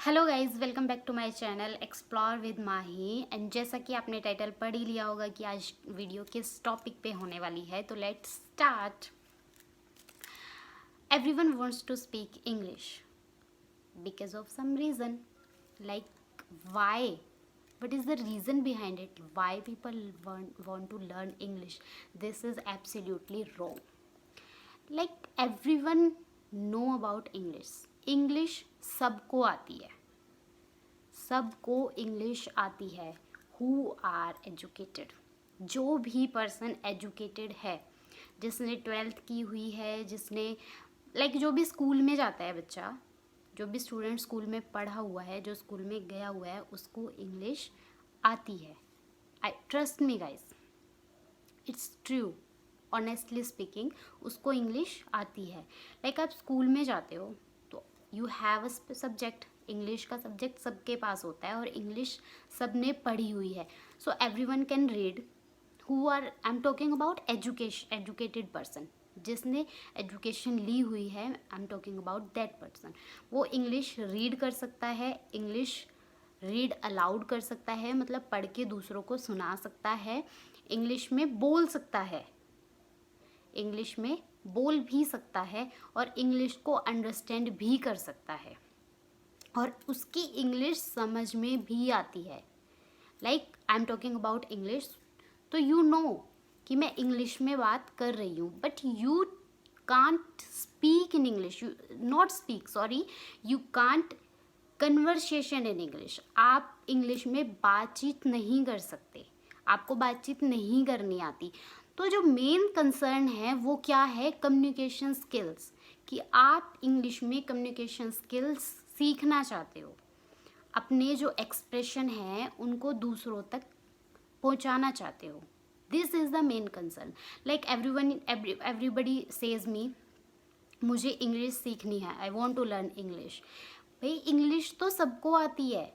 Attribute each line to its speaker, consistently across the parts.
Speaker 1: Hello guys, welcome back to my channel explore with Mahi. And जैसा कि आपने title पढ़ ही लिया होगा कि आज वीडियो किस टॉपिक पे होने वाली है, तो let's start. Everyone wants to speak English because of some reason, like why, what is the reason behind it, why people want to learn English? This is absolutely wrong. Like everyone know about English सबको आती है, सबको English आती है। Who are educated, जो भी person educated है, जिसने 12th की हुई है, जिसने जो भी स्कूल में जाता है बच्चा, जो भी स्टूडेंट स्कूल में पढ़ा हुआ है, जो स्कूल में गया हुआ है, उसको इंग्लिश आती है। I trust me guys, it's true. Honestly speaking, उसको इंग्लिश आती है। आप स्कूल में जाते हो तो you have a subject, English का सब्जेक्ट सबके पास होता है और इंग्लिश सबने पढ़ी हुई है। So everyone can read. Who are I am talking about educated person, जिसने एजुकेशन ली हुई है, I am talking about that person. वो इंग्लिश रीड कर सकता है, इंग्लिश रीड अलाउड कर सकता है, मतलब पढ़ के दूसरों को सुना सकता है, इंग्लिश में बोल सकता है, इंग्लिश में बोल भी सकता है और इंग्लिश को अंडरस्टैंड भी कर सकता है और उसकी इंग्लिश समझ में भी आती है। I am talking about English, तो यू नो कि मैं इंग्लिश में बात कर रही हूँ, but you can't speak in English, you not speak, sorry, you can't conversation in English. आप इंग्लिश में बातचीत नहीं कर सकते, आपको बातचीत नहीं करनी आती। तो जो मेन कंसर्न है वो क्या है? कम्युनिकेशन स्किल्स, कि आप इंग्लिश में कम्युनिकेशन स्किल्स सीखना चाहते हो, अपने जो एक्सप्रेशन हैं उनको दूसरों तक पहुंचाना चाहते हो। This is the main concern. Everybody says me, मुझे इंग्लिश सीखनी है, I want to learn English. भाई इंग्लिश तो सबको आती है।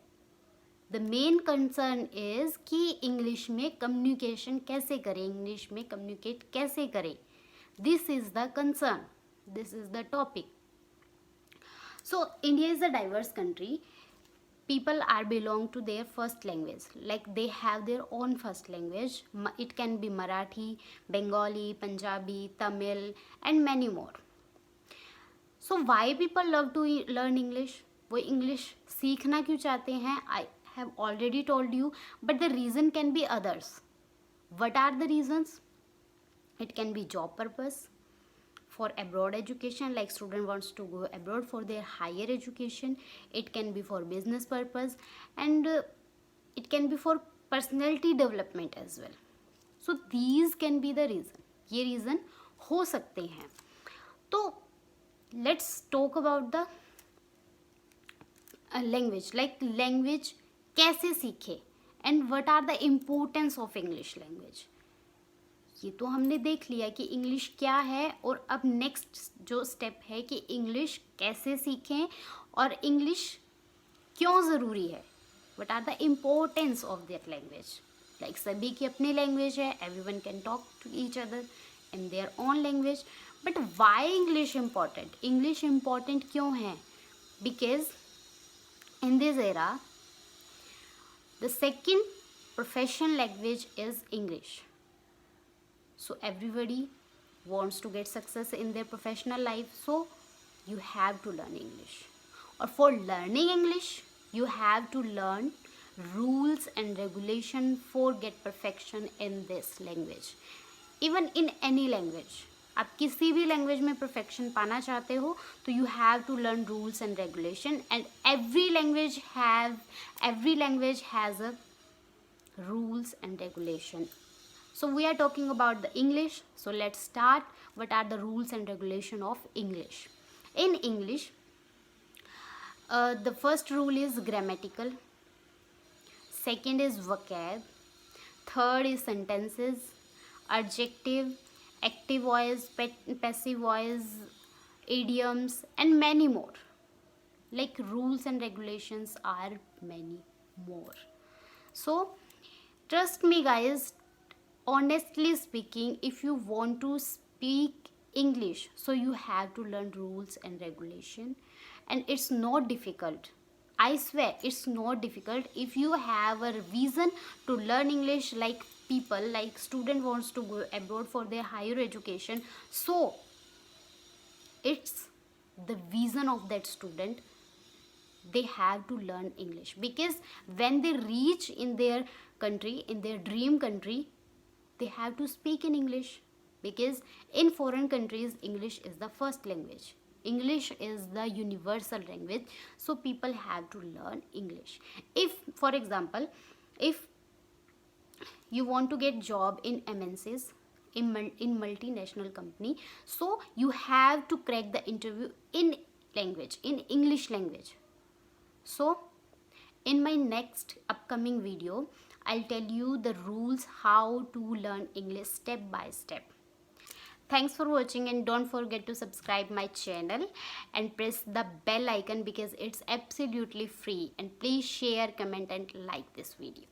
Speaker 1: द मेन कंसर्न इज कि इंग्लिश में कम्युनिकेशन कैसे करें, इंग्लिश में कम्युनिकेट कैसे करें। This is the concern, this is the topic. So India is a diverse country. People are belong to their first language, like they have their own first language. It can be Marathi, Bengali, Punjabi, Tamil and many more. So why people love to learn English? वो English सीखना क्यों चाहते हैं? I have already told you, but the reason can be others. What are the reasons? It can be job purpose, for abroad education, like student wants to go abroad for their higher education. It can be for business purpose, and it can be for personality development as well. So these can be the reason, ये reason हो सकते हैं। तो let's talk about the language, like language कैसे सीखे and what are the importance of English language। ये तो हमने देख लिया कि इंग्लिश क्या है, और अब नेक्स्ट जो स्टेप है कि इंग्लिश कैसे सीखें और इंग्लिश क्यों ज़रूरी है। What are the importance of that language. सभी की अपनी लैंग्वेज है, everyone can talk to each other in their own language, but why English important? English important क्यों है? Because in this era the second professional language is English. So everybody wants to get success in their professional life, so you have to learn English. Or for learning English, you have to learn rules and regulation for get perfection in this language. Even in any language, आप किसी भी language में perfection पाना चाहते हो तो you have to learn rules and regulation, and every language has a rules and regulation. So we are talking about the English. So let's start. What are the rules and regulation of English? In English, the first rule is grammatical. Second is vocab. Third is sentences, adjective, active voice, passive voice, idioms, and many more. Like rules and regulations are many more. So trust me guys, honestly speaking, if you want to speak English, so you have to learn rules and regulation, and it's not difficult. I swear it's not difficult. If you have a vision to learn English, like people, like student wants to go abroad for their higher education, so it's the vision of that student, they have to learn English, because when they reach in their country, in their dream country, they have to speak in English, because in foreign countries English is the first language, English is the universal language, so people have to learn English. If for example, if you want to get job in MNCs, in multinational company, so you have to crack the interview in language, in English language. So in my next upcoming video, I'll tell you the rules how to learn English step by step. Thanks for watching, and don't forget to subscribe my channel and press the bell icon because it's absolutely free, and please share, comment and like this video.